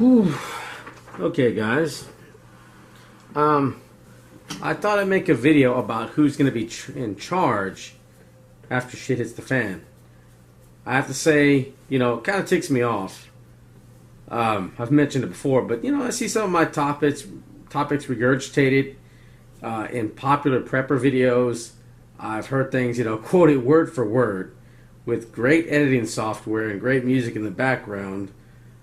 Whew. Okay, guys. I thought I'd make a video about who's going to be in charge after shit hits the fan. I have to say, it kind of ticks me off. I've mentioned it before, but I see some of my topics regurgitated in popular prepper videos. I've heard things, quoted word for word with great editing software and great music in the background.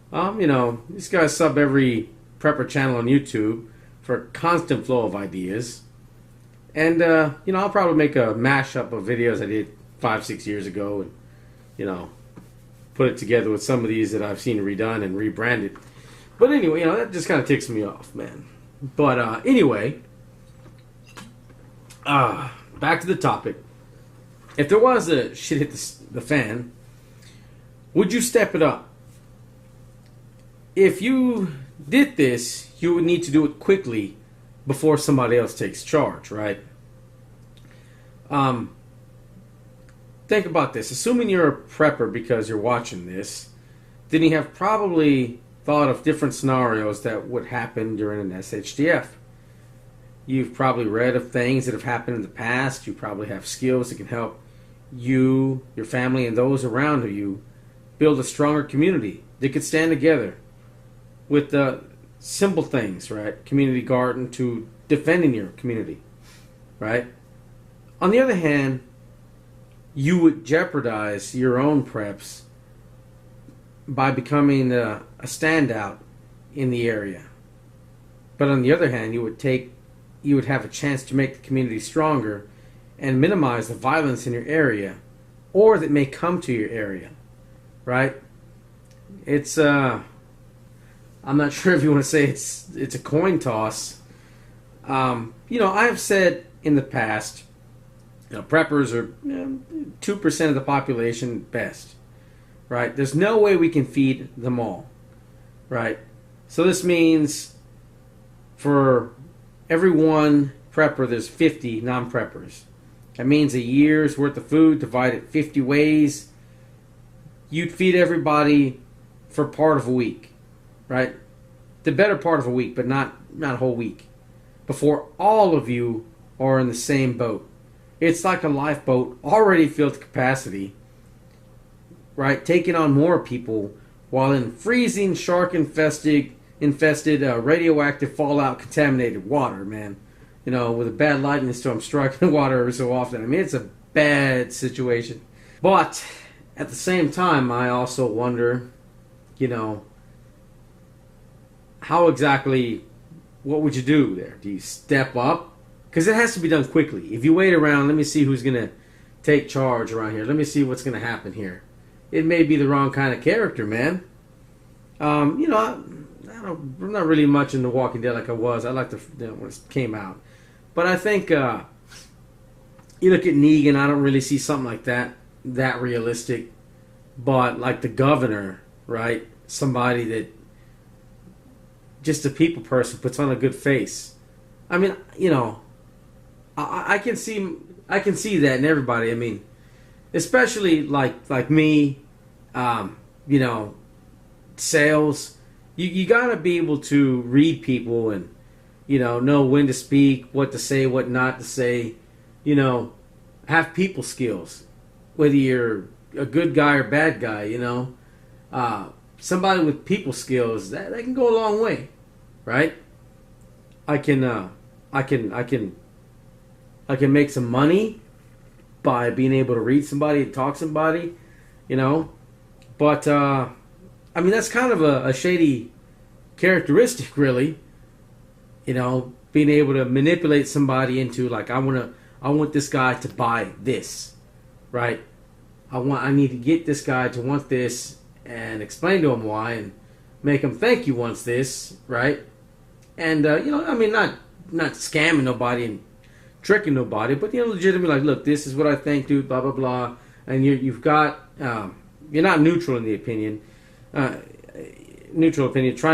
These guys sub every prepper channel on YouTube for a constant flow of ideas. And, I'll probably make a mashup of videos I did 5-6 years ago and, put it together with some of these that I've seen redone and rebranded. But anyway, that just kind of ticks me off, man. But anyway, back to the topic. If there was a shit hit the fan, would you step it up? If you did this, you would need to do it quickly before somebody else takes charge, right? Think about this. Assuming you're a prepper because you're watching this, then you have probably thought of different scenarios that would happen during an SHTF. You've probably read of things that have happened in the past. You probably have skills that can help you, your family, and those around you build a stronger community that could stand together with the simple things, right? Community garden to defending your community, right? On the other hand, you would jeopardize your own preps by becoming a standout in the area. But on the other hand, you would have a chance to make the community stronger and minimize the violence in your area or that may come to your area, right? It's I'm not sure if you want to say it's a coin toss. I have said in the past, preppers are 2% of the population best, right? There's no way we can feed them all, right? So this means for every one prepper, there's 50 non-preppers. That means a year's worth of food divided 50 ways. You'd feed everybody for part of a week, right? The better part of a week, but not a whole week. Before all of you are in the same boat. It's like a lifeboat already filled to capacity, right? Taking on more people while in freezing, shark-infested, radioactive, fallout-contaminated water, man. With a bad lightning storm striking water every so often. I mean, it's a bad situation. But at the same time, I also wonder, how exactly, what would you do there? Do you step up? Because it has to be done quickly. If you wait around, let me see who's going to take charge around here. Let me see what's going to happen here. It may be the wrong kind of character, man. I'm not really much into Walking Dead like I was. I liked when it came out. But I think you look at Negan, I don't really see something like that realistic. But like the governor, right? Somebody that just a people person puts on a good face. I mean, I can see that in everybody. I mean, especially like me, sales. You gotta be able to read people and know when to speak, what to say, what not to say. Have people skills, whether you're a good guy or bad guy. Somebody with people skills that can go a long way, right? I can make some money by being able to read somebody and talk to somebody, But, that's kind of a shady characteristic, really. Being able to manipulate somebody into, like, I want this guy to buy this, right? I need to get this guy to want this and explain to him why and make him think he wants this, right? And, not scamming nobody and tricking nobody, but legitimately like, look, this is what I think, dude, blah blah blah, and you've got you're not neutral in the opinion, trying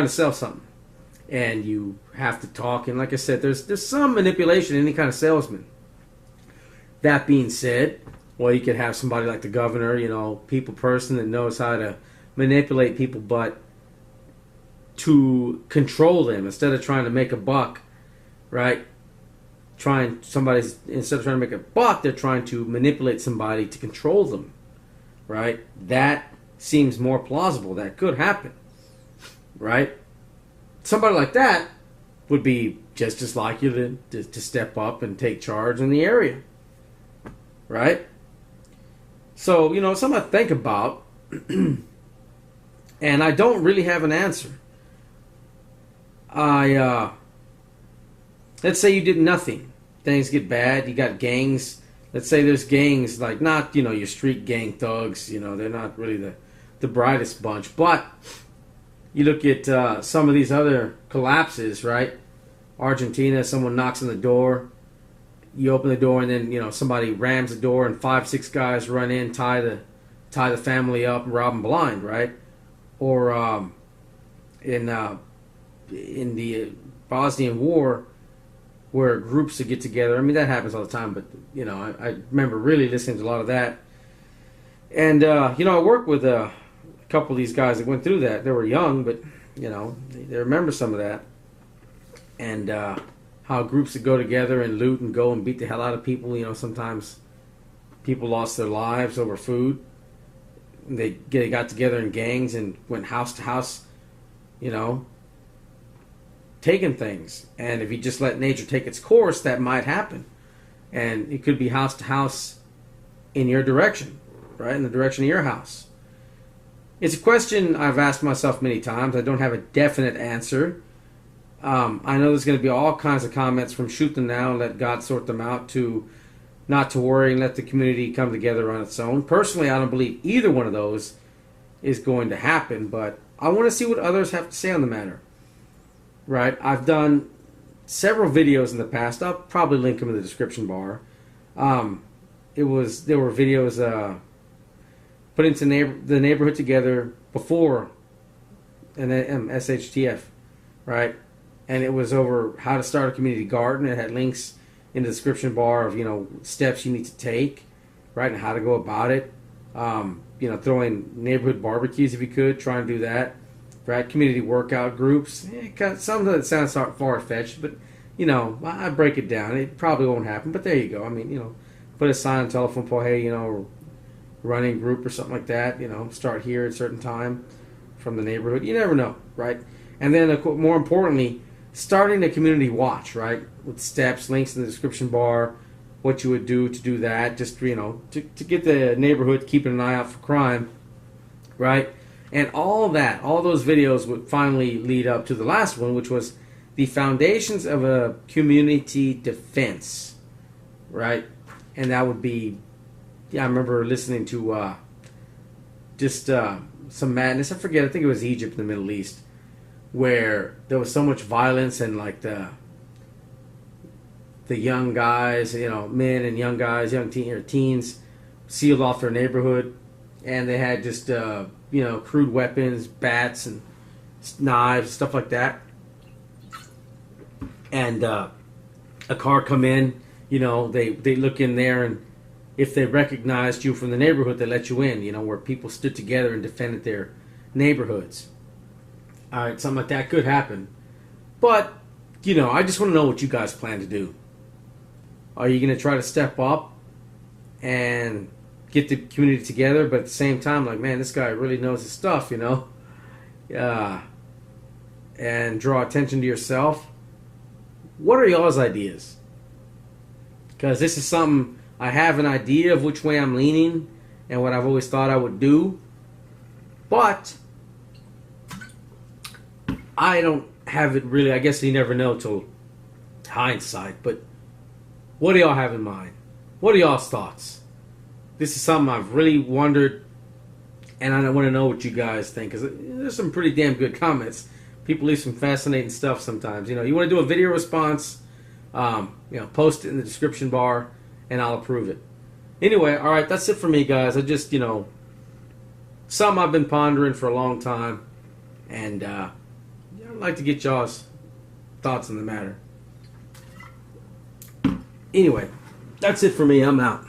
to sell something, and you have to talk. And like I said, there's some manipulation in any kind of salesman. That being said, well, you could have somebody like the governor, people person that knows how to manipulate people, but to control them instead of trying to make a buck, right? Instead of trying to make a buck, they're trying to manipulate somebody to control them, right? That seems more plausible. That could happen, right? Somebody like that would be just as likely to step up and take charge in the area, right? So, something I think about, and I don't really have an answer. Let's say you did nothing. Things get bad. You got gangs. Let's say there's gangs, like not, your street gang thugs. They're not really the brightest bunch. But you look at some of these other collapses, right? Argentina, someone knocks on the door. You open the door, and then, somebody rams the door, and 5-6 guys run in, tie the family up, and rob them blind, right? Or in the Bosnian War, where groups would get together. I mean, that happens all the time, but, I remember really listening to a lot of that. And, I worked with a couple of these guys that went through that. They were young, but, they remember some of that. And how groups would go together and loot and go and beat the hell out of people. Sometimes people lost their lives over food. They got together in gangs and went house to house, taking things. And if you just let nature take its course, that might happen. And it could be house to house in your direction, right? In the direction of your house. It's a question I've asked myself many times. I don't have a definite answer. I know there's going to be all kinds of comments from shoot them now and let God sort them out to not to worry and let the community come together on its own. Personally, I don't believe either one of those is going to happen, but I want to see what others have to say on the matter. Right? I've done several videos in the past. I'll probably link them in the description bar. There were videos putting the neighborhood together before an SHTF, right? And it was over how to start a community garden. It had links in the description bar of, steps you need to take, right, and how to go about it. Throwing neighborhood barbecues if you could, try and do that. Right, community workout groups. Some of it sounds far-fetched, but, I break it down. It probably won't happen, but there you go. I mean, put a sign on the telephone pole, hey, running group or something like that, start here at a certain time from the neighborhood. You never know, right? And then, more importantly, starting a community watch, right? With steps, links in the description bar, what you would do to do that, just, to get the neighborhood keeping an eye out for crime, right? And all those videos would finally lead up to the last one, which was the foundations of a community defense, right? And that would be, I remember listening to some madness. I forget, I think it was Egypt in the Middle East, where there was so much violence and like the young guys, men and young guys, teens, sealed off their neighborhood, and they had just crude weapons, bats and knives, stuff like that. And a car come in, they look in there, and if they recognized you from the neighborhood, they let you in, where people stood together and defended their neighborhoods. All right, something like that could happen. But, I just want to know what you guys plan to do. Are you going to try to step up and get the community together, but at the same time, like, man, this guy really knows his stuff, and draw attention to yourself? What are y'all's ideas? Because this is something, I have an idea of which way I'm leaning and what I've always thought I would do, but I don't have it really. I guess you never know till hindsight, but what do y'all have in mind? What are y'all's thoughts? This is something I've really wondered, and I want to know what you guys think, because there's some pretty damn good comments. People leave some fascinating stuff sometimes. You want to do a video response, post it in the description bar, and I'll approve it. Anyway, all right, that's it for me, guys. I just, something I've been pondering for a long time, and I'd like to get y'all's thoughts on the matter. Anyway, that's it for me. I'm out.